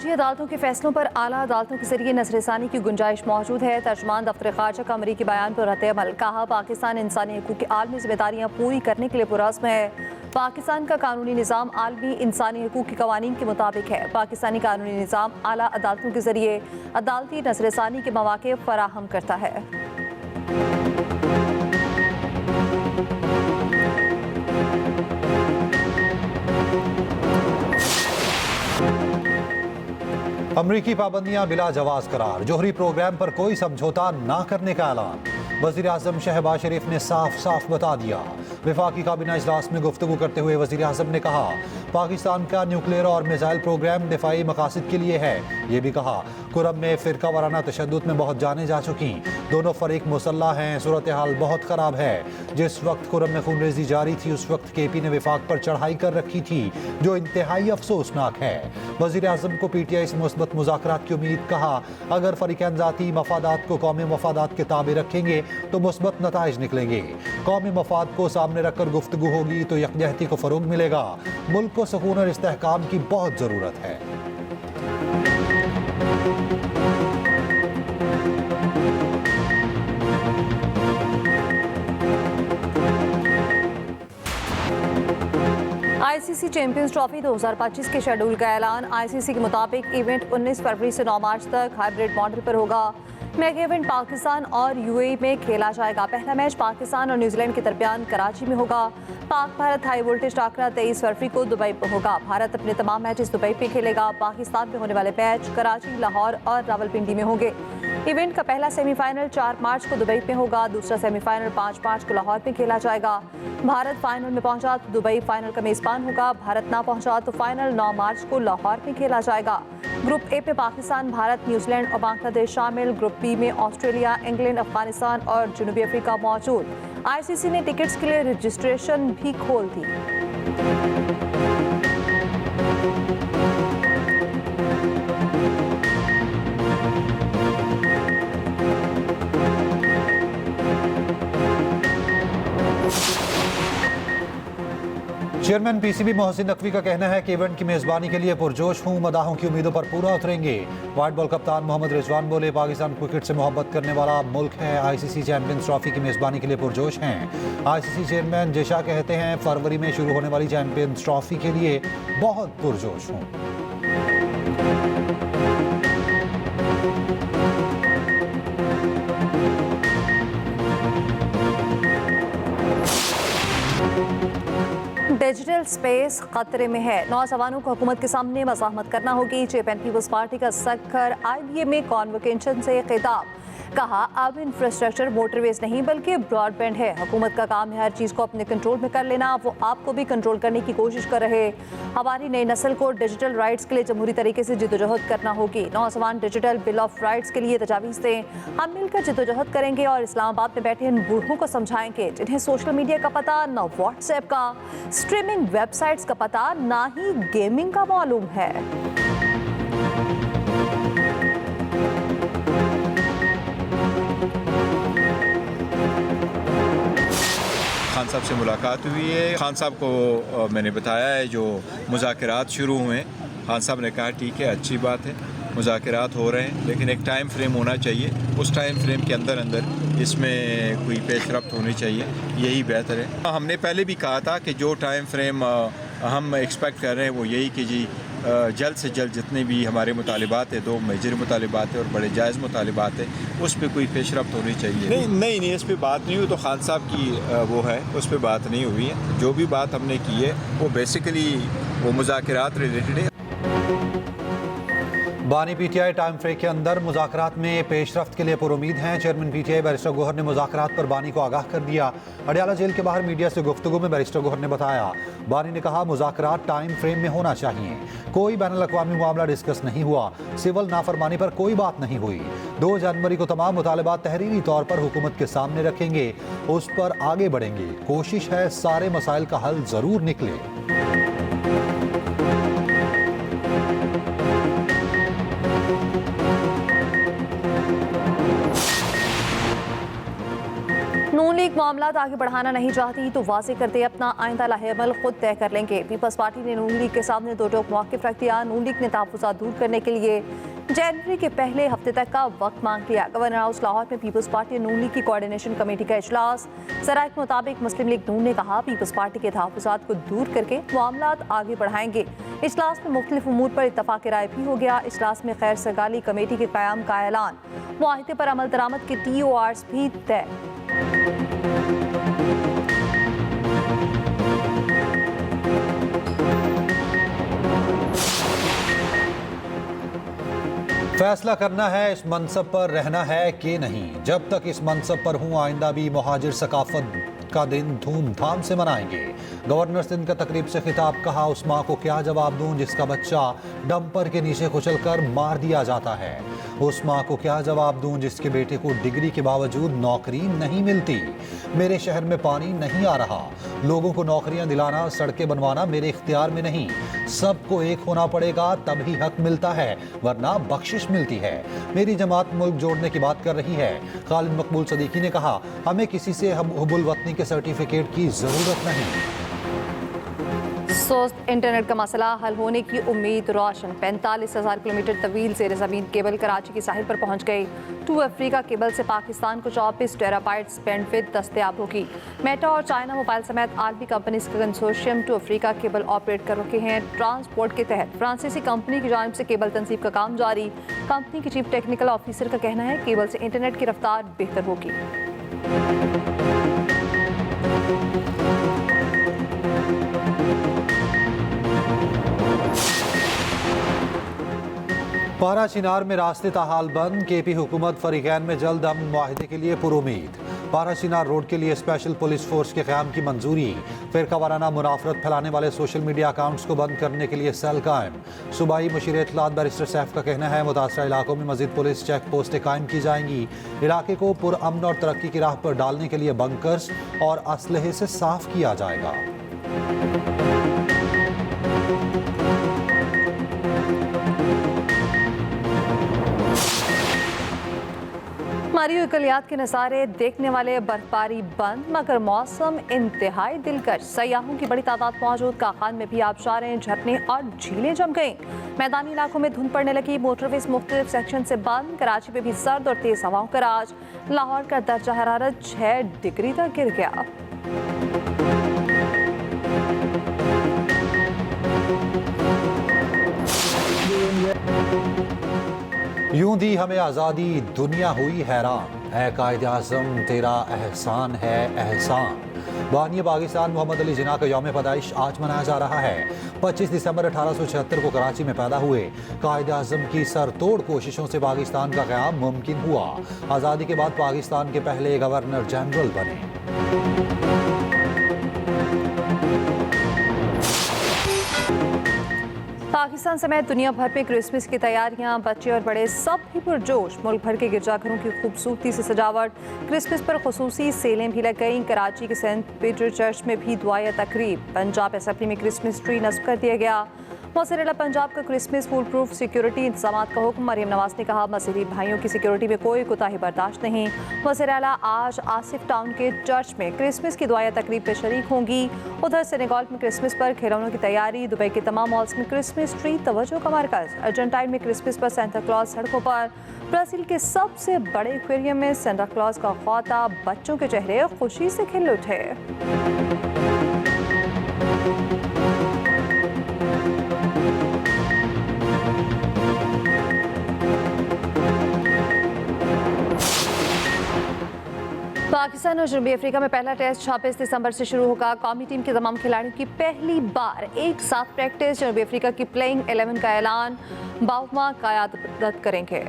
निजी अदालतों के फैसलों पर आला अदालतों के जरिए नजरसानी की गुंजाइश मौजूद है। तर्जुमान दफ्तर खारजा का अमरीकी बयान पर रद्द-ए-अमल। कहा, पाकिस्तान इंसानी हकूक की आलमी जिम्मेदारियां पूरी करने के लिए पुरअज़्म है। पाकिस्तान का कानूनी निज़ाम आलमी इंसानी हकूक के कवानीन के मुताबिक है। पाकिस्तानी कानूनी निज़ाम आला अदालतों के जरिए अदालती नजरसानी के मौके फराहम करता है। अमरीकी पाबंदियां बिला जवाज करार। जोहरी प्रोग्राम पर कोई समझौता ना करने का ऐलान। वज़ीर आज़म शहबाज शरीफ ने साफ साफ बता दिया। वफाकी काबीना इजलास में गुफ्तगू करते हुए वज़ीर आज़म ने कहा, पाकिस्तान का न्यूक्लियर और मिसाइल प्रोग्राम दिफाई मकासद के लिए है। ये भी कहा, कुरम में फ़िरका वाराना तशद्दुद में बहुत जाने जा चुकी, दोनों फरीक मुसल्लह हैं, सूरत हाल बहुत ख़राब है। जिस वक्त कुरम में खूनरेजी जारी थी उस वक्त KP ने विफाक पर चढ़ाई कर रखी थी, जो इंतहाई अफसोसनाक है। वज़ीर आज़म को PTI से मुस्बत मुज़ाकरात की उम्मीद। कहा, अगर फरीकैन ज़ाती मफादात को कौमी मफादात के ताबे रखेंगे तो मुस्बत नताइज निकलेंगे। कौमी मफाद को सामने रखकर गुफ्तगू होगी तो यकजहती को फ़रोग मिलेगा। मुल्क को सुकून और इस्तेहकाम की बहुत ज़रूरत है। ICC चैंपियंस ट्रॉफी 2025 के शेड्यूल का ऐलान। ICC के मुताबिक इवेंट 19 फरवरी से 9 मार्च तक हाइब्रिड मॉडल पर होगा। मेगा इवेंट पाकिस्तान और UAE में खेला जाएगा। पहला मैच पाकिस्तान और न्यूजीलैंड के दरमियान कराची में होगा। पाक भारत हाई वोल्टेज टाकरा 23 फरवरी को दुबई पर होगा। भारत अपने तमाम मैचेस दुबई पे खेलेगा। पाकिस्तान में होने वाले मैच कराची, लाहौर और रावलपिंडी में होंगे। इवेंट का पहला सेमीफाइनल 4 मार्च को दुबई में होगा। दूसरा सेमीफाइनल 5 मार्च को लाहौर में खेला जाएगा। भारत फाइनल में पहुंचा तो दुबई फाइनल का मेजबान होगा। भारत ना पहुंचा तो फाइनल 9 मार्च को लाहौर में खेला जाएगा। ग्रुप A में पाकिस्तान, भारत, न्यूजीलैंड और बांग्लादेश शामिल। ग्रुप B में ऑस्ट्रेलिया, इंग्लैंड, अफगानिस्तान और जनूबी अफ्रीका मौजूद। ICC ने टिकट्स के लिए रजिस्ट्रेशन भी खोल दी। चेयरमैन PCB मोहसिन नकवी का कहना है कि इवेंट की मेज़बानी के लिए पुरजोश हूँ, मदाहों की उम्मीदों पर पूरा उतरेंगे। वाइट बॉल कप्तान मोहम्मद रिजवान बोले, पाकिस्तान क्रिकेट से मोहब्बत करने वाला मुल्क है। ICC चैंपियंस ट्रॉफी की मेज़बानी के लिए पुरजोश हैं। ICC चेयरमैन जेशा कहते हैं, फरवरी में शुरू होने वाली चैंपियंस ट्रॉफी के लिए बहुत पुरजोश हूँ। डिजिटल स्पेस खतरे में है। नौजवानों को हुकूमत के सामने मज़ाहमत करना होगी। चेयरमैन पीपल्स पार्टी का सखर IBA में कॉन्वोकेशन से खिताब। कहा, अब इंफ्रास्ट्रक्चर मोटरवेज नहीं बल्कि ब्रॉडबैंड है। हुकूमत का काम है हर चीज़ को अपने कंट्रोल में कर लेना। वो आपको भी कंट्रोल करने की कोशिश कर रहे। हमारी नई नस्ल को डिजिटल राइट्स के लिए जमहूरी तरीके से जद्दोजहद करना होगी। नौजवान डिजिटल बिल ऑफ राइट्स के लिए तजावीज़ दें। हम मिलकर जद्दोजहद करेंगे और इस्लामाबाद में बैठे इन बूढ़ों को समझाएंगे जिन्हें सोशल मीडिया का पता, ना व्हाट्सएप का, स्ट्रीमिंग वेबसाइट्स का पता, ना ही गेमिंग का मालूम है। खान साहब से मुलाकात हुई है। खान साहब को मैंने बताया है जो मुज़ाकरात शुरू हुए हैं। खान साहब ने कहा ठीक है, अच्छी बात है, मुज़ाकरात हो रहे हैं, लेकिन एक टाइम फ्रेम होना चाहिए। उस टाइम फ्रेम के अंदर इसमें कोई पेशरफ्त होनी चाहिए, यही बेहतर है। हमने पहले भी कहा था कि जो टाइम फ्रेम हम एक्सपेक्ट कर रहे हैं वो यही कि जी जल्द से जल्द जितने भी हमारे मुतालिबात है, 2 मेजर मुतालिबात है और बड़े जायज़ मुतालिबात है, उस पर कोई पेशरफ्त होनी चाहिए। नहीं, इस पर बात नहीं हुई। तो खान साहब की वो है, उस पर बात नहीं हुई है। जो भी बात हमने की है वो बेसिकली वो मुज़ाकरात रिलेटेड है। बानी PTI टाइम फ्रेम के अंदर मुज़ाकरात में पेशरफ्त के लिए पुरुमीद हैं। चेयरमैन PTI बैरिस्टर गौहर ने मुज़ाकरात पर बानी को आगाह कर दिया। अडियाला जेल के बाहर मीडिया से गुफ्तगू में बैरिस्टर गौहर ने बताया, बानी ने कहा, मुज़ाकरात टाइम फ्रेम में होना चाहिए। कोई बैनुल अक़वामी मामला डिस्कस नहीं हुआ। सिविल नाफरमानी पर कोई बात नहीं हुई। 2 जनवरी को तमाम मुतालबात तहरीरी तौर पर हुकूमत के सामने रखेंगे, उस पर आगे बढ़ेंगे। कोशिश है सारे मसाइल का हल ज़रूर निकले। नून लीग मामला आगे बढ़ाना नहीं चाहती तो वाजे कर दे अपना आइंदा लाहेअमल खुद तय कर लेंगे। पीपल्स पार्टी ने नून लीग के सामने दो टोक मौक़िफ़ रख दिया। नून लीग ने तहफ़्फ़ुज़ात दूर करने के लिए जनवरी के पहले हफ्ते तक का वक्त मांग लिया। गवर्नर हाउस लाहौर में पीपल्स पार्टी और नून लीग की कोऑर्डिनेशन कमेटी का इजलास। ज़राए के मुताबिक मुस्लिम लीग नून ने कहा पीपल्स पार्टी के तहफ़्फ़ुज़ात को दूर करके मामला आगे बढ़ाएंगे। इजलास में मुख्तलिफ उमूर पर इत्तफ़ाक़ राय भी हो गया। इजलास में खैर सरगाली कमेटी के क़याम का ऐलान, मुआहिदे पर अमल दरामद के TORs भी तय। फैसला करना है इस मनसब पर रहना है कि नहीं। जब तक इस मनसब पर हूँ आइंदा भी मुहाजिर सकाफत का दिन धूमधाम से मनाएंगे। गवर्नर सिंध का तकरीब से खिताब, कहा उस माँ को क्या जवाब दूं जिसका बच्चा डंपर के नीचे कुचलकर मार दिया जाता है। उस माँ को क्या जवाब दूं जिसके बेटे को डिग्री के बावजूद नौकरी नहीं मिलती। मेरे शहर में पानी नहीं आ रहा। लोगों को नौकरियां दिलाना, सड़कें बनवाना मेरे इख्तियार में नहीं। सबको एक होना पड़ेगा तभी हक मिलता है, वरना बख्शिश मिलती है। मेरी जमात मुल्क जोड़ने की बात कर रही है। खालिद मकबूल सदीकी ने कहा हमें किसी से हुबुल वतनी के सर्टिफिकेट की जरूरत नहीं। सुस्त इंटरनेट का मसला हल होने की उम्मीद रोशन। 45,000 किलोमीटर तवील ज़ेर ज़मीन केबल कराची की साहिल पर पहुंच गई। टू अफ्रीका केबल से पाकिस्तान को 24 टेराबाइट्स बैंडविड्थ दस्तयाब होगी। मेटा और चाइना मोबाइल समेत आलमी कंपनीज का consortium two Africa cable operate कर रखे हैं। ट्रांसपोर्ट के तहत फ्रांसीसी कंपनी की जानिब से केबल तनसीब का काम जारी। कंपनी के चीफ टेक्निकल ऑफिसर का कहना है केबल से इंटरनेट की रफ्तार बेहतर होगी। पारा चिनार में रास्ते ताहाल बंद। KP हुकूमत फरीकैन में जल्द अमन मुआहिदे के लिए पुरुमीद। पारा चिनार रोड के लिए स्पेशल पुलिस फोर्स के क़याम की मंजूरी। फ़िरका वाराना मुनाफरत फैलाने वाले सोशल मीडिया अकाउंट्स को बंद करने के लिए सेल कायम। सूबाई मुशीर इत्तलात बैरिस्टर सैफ का कहना है मुतासरा इलाकों में मज़ीद पुलिस चेक पोस्टें कायम की जाएंगी। इलाके को पुरअमन और तरक्की की राह पर डालने के लिए बंकर्स और असलहे से साफ किया जाएगा। मारियो इकलियात के नज़ारे देखने वाले बर्फबारी बंद, मगर मौसम इंतहाई दिलकश। सयाहों की बड़ी तादाद मौजूद। काखान में भी आबशारें, झरने और झीलें जम गईं। मैदानी इलाकों में धुंध पड़ने लगी। मोटरवेज मुख्तलिफ सेक्शन से बंद। कराची में भी सर्द और तेज हवाओं का राज। लाहौर का दर्जा हरारत 6 डिग्री तक गिर गया। यूं दी हमें आज़ादी दुनिया हुई हैरान। ऐ कायदे आज़म तेरा एहसान है एहसान। बानी पाकिस्तान मोहम्मद अली जिन्ना का यौम पैदाइश आज मनाया जा रहा है। 25 दिसंबर 1876 को कराची में पैदा हुए। कायदे आज़म की सरतोड़ कोशिशों से पाकिस्तान का क़याम मुमकिन हुआ। आज़ादी के बाद पाकिस्तान के पहले गवर्नर जनरल बने। पाकिस्तान समेत दुनिया भर में क्रिसमस की तैयारियां, बच्चे और बड़े सब ही पुरजोश। मुल्क भर के गिरजाघरों की खूबसूरती से सजावट। क्रिसमस पर खुसूसी सेलें भी लग गईं। कराची के सेंट पीटर चर्च में भी दुआया तकरीब। पंजाब असेंबली में क्रिसमस ट्री नस्ब कर दिया गया। वज़ीर-ए-आला पंजाब का क्रिसमस फूल प्रूफ सिक्योरिटी इंतजाम का हुक्म। मरियम नवाज ने कहा मसीही भाइयों की सिक्योरिटी में कोई कोताही बर्दाश्त नहीं। वज़ीर-ए-आला आज आसिफ टाउन के चर्च में क्रिसमस की दुआया तकरीब में शरीक होंगी। उधर सेनेगल में क्रिसमस पर खिलौनों की तैयारी। दुबई के तमाम मॉल्स में क्रिसमस ट्री तवज्जो का मरकज। अर्जेंटाइन में क्रिसमस पर सेंटा क्लॉज सड़कों पर। ब्राज़ील के सबसे बड़े एक्वेरियम में सेंटा क्लॉज का ख्वाता। बच्चों के चेहरे खुशी से खिल उठे। पाकिस्तान और जनूबी अफ्रीका में पहला टेस्ट 26 दिसंबर से शुरू होगा। कौमी टीम के तमाम खिलाड़ियों की पहली बार एक साथ प्रैक्टिस। जनूबी अफ्रीका की प्लेइंग 11 का ऐलान। बाउमा क़यादत करेंगे।